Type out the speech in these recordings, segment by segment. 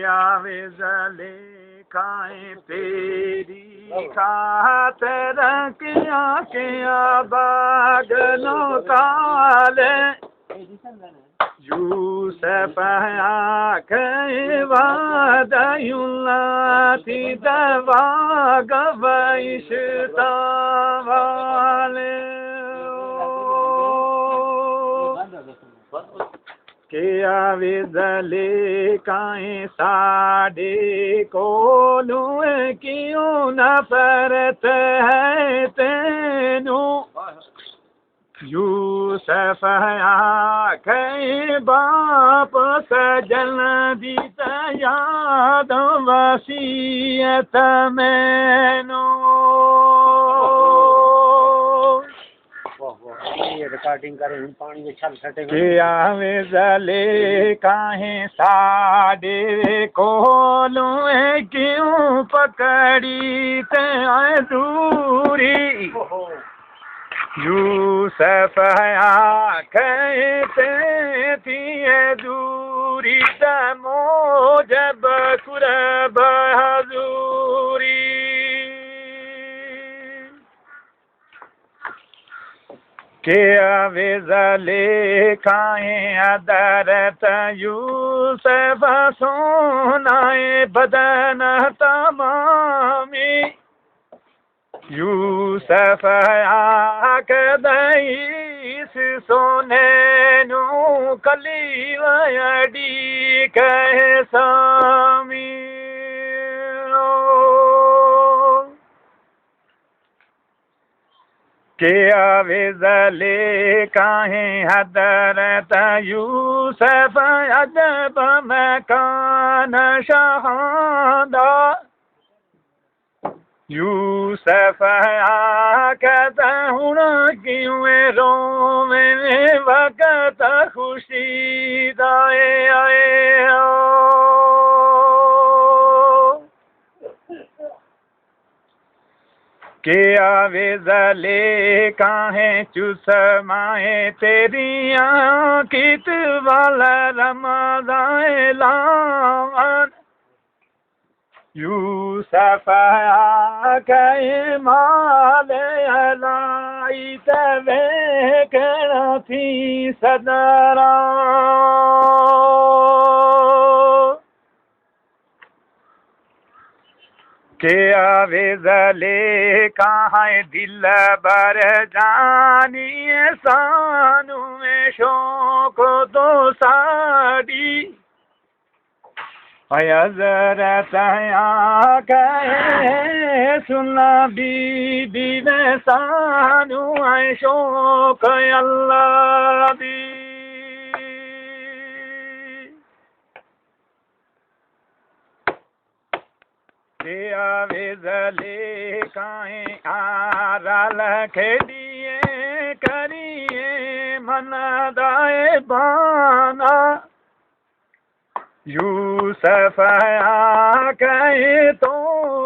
आवे ज़ुलेखाएं तेरी खातिर किया बागनो काले यूसुफ आखे वादयुल्लाती दवा गवाइशता वाले के आवे ज़ुलेखाएं साडे कोलू क्यों नफरत है तेनू यूसुफ आखे बाप सजन दी याद वसीयत मैनू रिकॉर्डिंग करें पानी में छल सटे के आवे ज़ुलेखाएं साडे कोलू क्यों पकड़ी ते दूरी यूसुफ आखे ते थी दूरी मोजब कुरब हजूरी के आवे ज़ुलेखाएं अदरत यूसुफ सोनाए बदन तमामी यूसुफ आकदईस सोने नू कली वयडी कह सामी के आवे ज़ुलेखाएं हदरत यूसुफ अदब मकान शहादा यूसुफ आकद हुण क्यों रोवें वक़्त खुशी दाए आए के आवे ज़ुलेखाएं चुसमाए तेरियां कित वाला रमज़ाए लावन यूसुफ आखे माले अलाई तवे कणा थी सदरा के आवे ज़ुलेखाएं दिल बर जानी सानू में शौक तो साड़ी हज़रत आखे सुना बीबी में सानू है शौक अल्लाह दी के आवे ज़ुलेखाएं आरल खेड़िए करिए मन दाए बाना यूसुफ आखे तो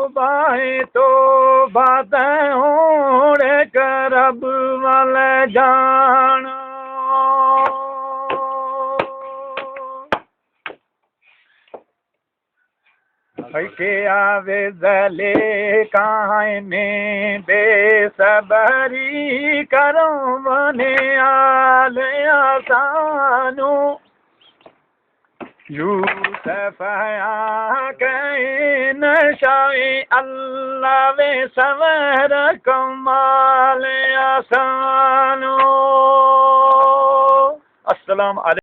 बात होड़े करब वाल जाना के आवे ज़ुलेखाएं में बेसबरी करो मने आल आसानू यूसुफ आखे नशाए अल्लाह वे सवर कमाल आसानो। अस्सलाम अलैकुम।